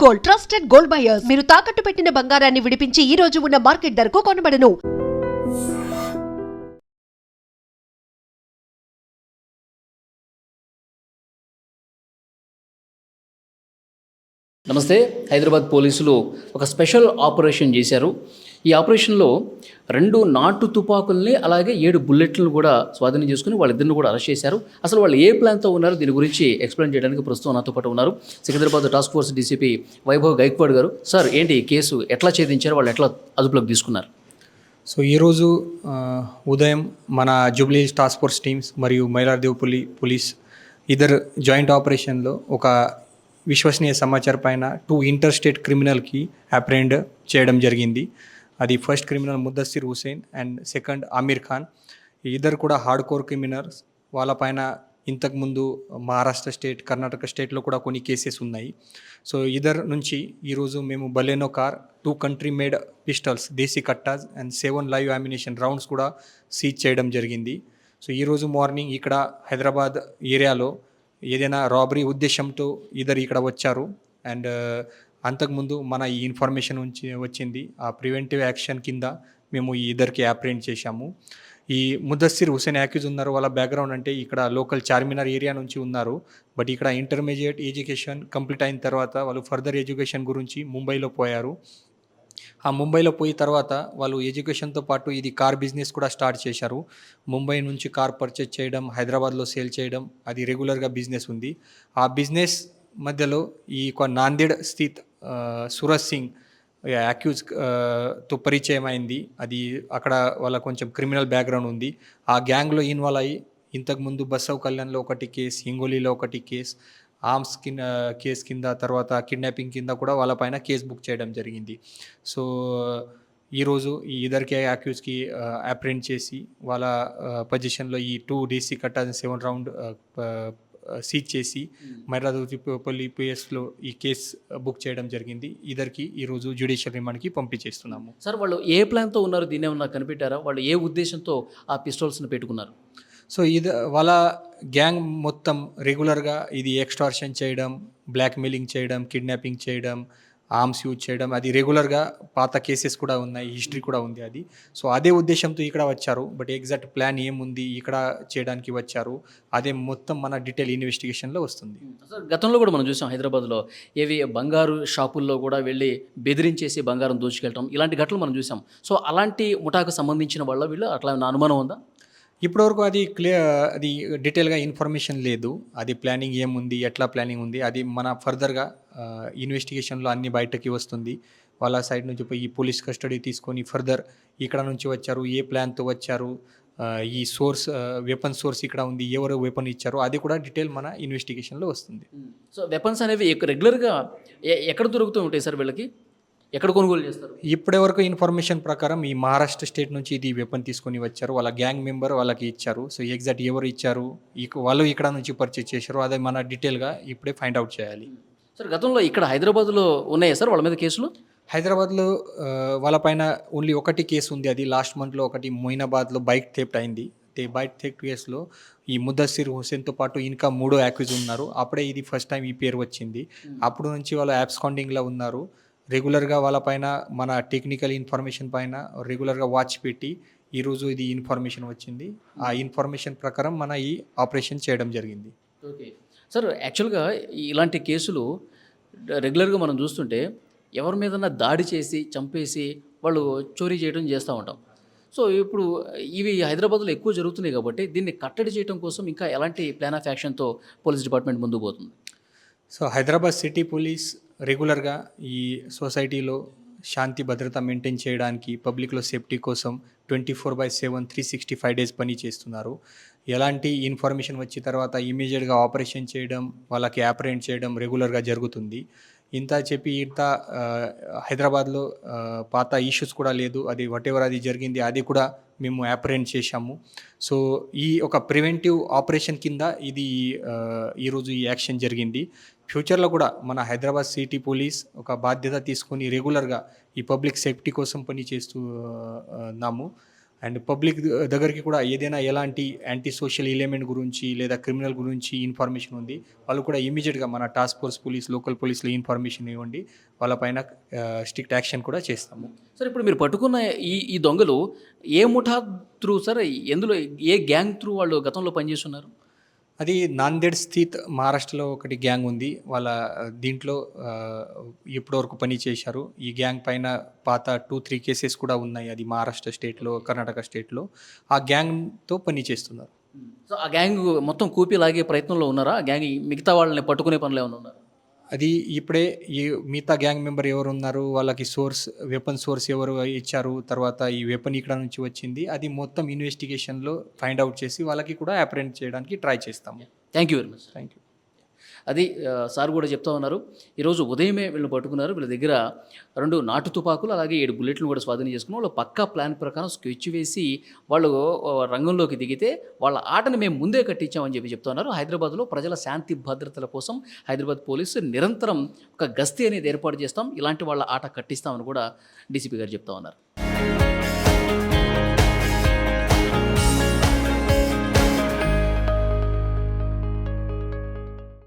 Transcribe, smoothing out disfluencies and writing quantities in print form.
Gold, trusted gold buyers. మీరు తాకట్టు పెట్టిన బంగారాన్ని విడిపించి ఈ రోజు ఉన్న మార్కెట్ ధరకు కొనబడను. నమస్తే. హైదరాబాద్ పోలీసులు ఒక స్పెషల్ ఆపరేషన్ చేశారు. ఈ ఆపరేషన్లో 2 నాటు తుపాకుల్ని అలాగే 7 బుల్లెట్లను కూడా స్వాధీనం చేసుకుని వాళ్ళిద్దరిని కూడా అరెస్ట్ చేశారు. అసలు వాళ్ళు ఏ ప్లాన్తో ఉన్నారు దీని గురించి ఎక్స్ప్లెయిన్ చేయడానికి ప్రస్తుతం నాతో పాటు ఉన్నారు Secunderabad task force DCP Vaibhav Gaikwad గారు. సార్, ఏంటి కేసు ఎట్లా ఛేదించారు, వాళ్ళు ఎట్లా అదుపులోకి తీసుకున్నారు? సో ఈరోజు ఉదయం మన జూబ్లీ టాస్క్ ఫోర్స్ టీమ్స్ మరియు మైలార్దేవ్ పోలీస్ ఇద్దరు జాయింట్ ఆపరేషన్లో ఒక విశ్వసనీయ సమాచారం పైన 2 ఇంటర్ స్టేట్ క్రిమినల్కి అప్రెండ్ చేయడం జరిగింది. అది first criminal Muddassir Hussain and second Aamir Khan. ఇద్దరు కూడా హార్డ్ కోర్ క్రిమినల్స్. వాళ్ళపైన ఇంతకుముందు మహారాష్ట్ర స్టేట్, కర్ణాటక స్టేట్లో కూడా కొన్ని కేసెస్ ఉన్నాయి. సో ఇద్దరు నుంచి ఈరోజు మేము Baleno car, 2 country made pistols, desi kattas and 7 live ammunition rounds కూడా సీజ్ చేయడం జరిగింది. సో ఈరోజు మార్నింగ్ ఇక్కడ హైదరాబాద్ ఏరియాలో ఏదైనా రాబరీ ఉద్దేశంతో ఇద్దరు ఇక్కడ వచ్చారు. అండ్ అంతకుముందు మన ఈ ఇన్ఫర్మేషన్ వచ్చింది. ఆ ప్రివెంటివ్ యాక్షన్ కింద మేము ఈ ఇద్దరికి అప్రెండ్ చేశాము. ఈ ముద్దస్సిర్ హుసేన్ యాక్యూజ్ ఉన్నారు. వాళ్ళ బ్యాక్గ్రౌండ్ అంటే ఇక్కడ లోకల్ చార్మినార్ ఏరియా నుంచి ఉన్నారు. బట్ ఇక్కడ ఇంటర్మీడియట్ ఎడ్యుకేషన్ కంప్లీట్ అయిన తర్వాత వాళ్ళు ఫర్దర్ ఎడ్యుకేషన్ గురించి ముంబైలో పోయారు. ఆ ముంబైలో పోయిన తర్వాత వాళ్ళు ఎడ్యుకేషన్తో పాటు ఇది కార్ బిజినెస్ కూడా స్టార్ట్ చేశారు. ముంబై నుంచి కార్ పర్చేజ్ చేయడం, హైదరాబాద్లో సేల్ చేయడం, అది రెగ్యులర్గా బిజినెస్ ఉంది. ఆ బిజినెస్ మధ్యలో ఈ నాందేడ్ స్థిత్ సూరజ్ సింగ్ తో పరిచయం అయింది. అది అక్కడ వాళ్ళ కొంచెం క్రిమినల్ బ్యాక్గ్రౌండ్ ఉంది. ఆ గ్యాంగ్లో ఇన్వాల్వ్ అయ్యి ఇంతకుముందు బసవ్ కళ్యాణ్లో ఒకటి కేసు, హింగోలీలో ఒకటి కేసు, ఆర్మ్స్ కేసు కింద, తర్వాత కిడ్నాపింగ్ కింద కూడా వాళ్ళపైన కేసు బుక్ చేయడం జరిగింది. సో ఈరోజు ఈ ఇద్దరికి అక్యూజ్కి అప్రెండ్ చేసి వాళ్ళ పొజిషన్లో ఈ 2 డీసీ కట్టా 7 రౌండ్ సీజ్ చేసి మైలార్దేవ్పల్లి పిఎస్లో ఈ కేసు బుక్ చేయడం జరిగింది. ఇద్దరికి ఈరోజు జ్యుడిషియల్ రిమాండ్కి పంపించేస్తున్నాము. సార్, వాళ్ళు ఏ ప్లాన్తో ఉన్నారు దీన్ని ఏమన్నా కనిపెట్టారా? వాళ్ళు ఏ ఉద్దేశంతో ఆ పిస్టల్స్ని పెట్టుకున్నారు? సో ఇది వాళ్ళ గ్యాంగ్ మొత్తం రెగ్యులర్గా ఇది ఎక్స్టార్షన్ చేయడం, బ్లాక్మెయిలింగ్ చేయడం, కిడ్నాపింగ్ చేయడం, ఆర్మ్స్ యూజ్ చేయడం, అది రెగ్యులర్గా పాత కేసెస్ కూడా ఉన్నాయి, హిస్టరీ కూడా ఉంది అది. సో అదే ఉద్దేశంతో ఇక్కడ వచ్చారు. బట్ ఎగ్జాక్ట్ ప్లాన్ ఏముంది ఇక్కడ చేయడానికి వచ్చారు, అదే మొత్తం మన డీటెయిల్ ఇన్వెస్టిగేషన్లో వస్తుంది. సార్, గతంలో కూడా మనం చూసాం హైదరాబాద్లో ఏవి బంగారు షాపుల్లో కూడా వెళ్ళి బెదిరించేసి బంగారం దోచుకెళ్ళటం, ఇలాంటి ఘటనలు మనం చూసాం. సో అలాంటి ముఠాకు సంబంధించిన వాళ్ళ వీళ్ళు అట్లా నా అనుమానం ఉందా? ఇప్పటివరకు అది అది డీటెయిల్గా ఇన్ఫర్మేషన్ లేదు. అది ప్లానింగ్ ఏముంది, ఎట్లా ప్లానింగ్ ఉంది, అది మన ఫర్దర్గా ఇన్వెస్టిగేషన్లో అన్ని బయటకి వస్తుంది. వాళ్ళ సైడ్ నుంచి పోయి పోలీస్ కస్టడీ తీసుకొని ఫర్దర్ ఇక్కడ నుంచి వచ్చారు, ఏ ప్లాన్తో వచ్చారు, ఈ సోర్స్ వెపన్ సోర్స్ ఇక్కడ ఉంది, ఎవరు వెపన్ ఇచ్చారు, అది కూడా డీటెయిల్ మన ఇన్వెస్టిగేషన్లో వస్తుంది. సో వెపన్స్ అనేవి రెగ్యులర్గా ఎక్కడ దొరుకుతూ ఉంటాయి సార్? వీళ్ళకి ఎక్కడ కొనుగోలు చేస్తారు? ఇప్పటి వరకు ఇన్ఫర్మేషన్ ప్రకారం ఈ మహారాష్ట్ర స్టేట్ నుంచి ఇది వెపన్ తీసుకొని వచ్చారు. వాళ్ళ గ్యాంగ్ మెంబర్ వాళ్ళకి ఇచ్చారు. సో ఎగ్జాక్ట్ ఎవరు ఇచ్చారు, వాళ్ళు ఇక్కడ నుంచి పర్చేజ్ చేశారు, అదే మన డీటెయిల్గా ఇప్పుడే ఫైండ్ అవుట్ చేయాలి. సార్, గతంలో ఇక్కడ హైదరాబాద్లో ఉన్నాయా సార్ వాళ్ళ మీద కేసులు? హైదరాబాద్లో వాళ్ళపైన ఓన్లీ ఒకటి కేసు ఉంది. అది లాస్ట్ మంత్లో ఒకటి మొయినాబాద్లో బైక్ థెఫ్ట్ అయింది. బైక్ థెఫ్ట్ కేసులో ఈ ముద్దస్సిర్ హుసేన్తో పాటు ఇంకా 3 యాక్యూజ్ ఉన్నారు. అప్పుడే ఇది ఫస్ట్ టైం ఈ పేరు వచ్చింది. అప్పుడు నుంచి వాళ్ళు యాబ్స్కాండింగ్లో ఉన్నారు. రెగ్యులర్గా వాళ్ళపైన మన టెక్నికల్ ఇన్ఫర్మేషన్ పైన రెగ్యులర్గా వాచ్ పెట్టి ఈరోజు ఇది ఇన్ఫర్మేషన్ వచ్చింది. ఆ ఇన్ఫర్మేషన్ ప్రకారం మన ఈ ఆపరేషన్ చేయడం జరిగింది. ఓకే సార్, యాక్చువల్గా ఇలాంటి కేసులు రెగ్యులర్గా మనం చూస్తుంటే ఎవరి మీదన్నా దాడి చేసి చంపేసి వాళ్ళు చోరీ చేయడం చేస్తూ ఉంటాం. సో ఇప్పుడు ఇవి హైదరాబాద్లో ఎక్కువ జరుగుతున్నాయి కాబట్టి దీన్ని కట్టడి చేయడం కోసం ఇంకా ఎలాంటి ప్లాన్ ఆఫ్ యాక్షన్తో పోలీస్ డిపార్ట్మెంట్ ముందుకు పోతుంది? సో హైదరాబాద్ సిటీ పోలీస్ రెగ్యులర్గా ఈ సొసైటీలో శాంతి భద్రత మెయింటైన్ చేయడానికి, పబ్లిక్లో సేఫ్టీ కోసం 24/7 365 డేస్ పని చేస్తున్నారు. ఎలాంటి ఇన్ఫర్మేషన్ వచ్చిన తర్వాత ఇమీడియట్గా ఆపరేషన్ చేయడం, వాళ్ళకి అప్రెండ్ చేయడం రెగ్యులర్గా జరుగుతుంది. ఇంత హైదరాబాద్లో పాత ఇష్యూస్ కూడా లేదు. అది వాటెవర్ అది జరిగింది అది కూడా మేము అప్రెండ్ చేశాము. సో ఈ ఒక ప్రివెంటివ్ ఆపరేషన్ కింద ఇది ఈరోజు ఈ యాక్షన్ జరిగింది. ఫ్యూచర్లో కూడా మన హైదరాబాద్ సిటీ పోలీస్ ఒక బాధ్యత తీసుకొని రెగ్యులర్గా ఈ పబ్లిక్ సేఫ్టీ కోసం పని చేస్తున్నాము. అండ్ పబ్లిక్ దగ్గరికి కూడా ఏదైనా ఎలాంటి యాంటీ సోషల్ ఎలిమెంట్ గురించి లేదా క్రిమినల్ గురించి ఇన్ఫర్మేషన్ ఉంది, వాళ్ళు కూడా ఇమీడియట్గా మన టాస్క్ ఫోర్స్ పోలీస్, లోకల్ పోలీసులు ఇన్ఫర్మేషన్ ఇవ్వండి, వాళ్ళపైన స్ట్రిక్ట్ యాక్షన్ కూడా చేస్తాము. సార్ ఇప్పుడు మీరు పట్టుకున్న ఈ దొంగలు ఏ ముఠా త్రూ సార్, ఎందులో ఏ గ్యాంగ్ త్రూ వాళ్ళు గతంలో పనిచేస్తున్నారు? అది నాందేడ్ స్థిత్ మహారాష్ట్రలో ఒకటి గ్యాంగ్ ఉంది. వాళ్ళ దీంట్లో ఇప్పటివరకు పని చేశారు. ఈ గ్యాంగ్ పైన పాత 2-3 కేసెస్ కూడా ఉన్నాయి. అది మహారాష్ట్ర స్టేట్లో, కర్ణాటక స్టేట్లో ఆ గ్యాంగ్తో పని చేస్తున్నారు. సో ఆ గ్యాంగ్ మొత్తం కూపి లాగే ప్రయత్నంలో ఉన్నారా? ఆ గ్యాంగ్ మిగతా వాళ్ళని పట్టుకునే పనులు ఏమైనా ఉన్నారా? అది ఇప్పుడే ఈ మిగతా గ్యాంగ్ మెంబర్ ఎవరు ఉన్నారు, వాళ్ళకి వెపన్ సోర్స్ ఎవరు ఇచ్చారు, తర్వాత ఈ వెపన్ ఇక్కడ నుంచి వచ్చింది, అది మొత్తం ఇన్వెస్టిగేషన్లో ఫైండ్ అవుట్ చేసి వాళ్ళకి కూడా అప్రెంట్ చేయడానికి ట్రై చేస్తాము. Thank you very much. Thank you. అది సార్ కూడా చెప్తా ఉన్నారు. ఈరోజు ఉదయమే వీళ్ళని పట్టుకున్నారు. వీళ్ళ దగ్గర 2 నాటు తుపాకులు అలాగే 7 బుల్లెట్లు కూడా స్వాధీనం చేసుకుని వాళ్ళు పక్కా ప్లాన్ ప్రకారం స్కెచ్ వేసి వాళ్ళు రంగంలోకి దిగితే వాళ్ళ ఆటను మేము ముందే కట్టించామని చెప్తా ఉన్నారు. హైదరాబాద్లో ప్రజల శాంతి భద్రతల కోసం హైదరాబాద్ పోలీసు నిరంతరం ఒక గస్తీ అనేది ఏర్పాటు చేస్తాం, ఇలాంటి వాళ్ళ ఆట కట్టిస్తామని కూడా డీసీపీ గారు చెప్తా ఉన్నారు.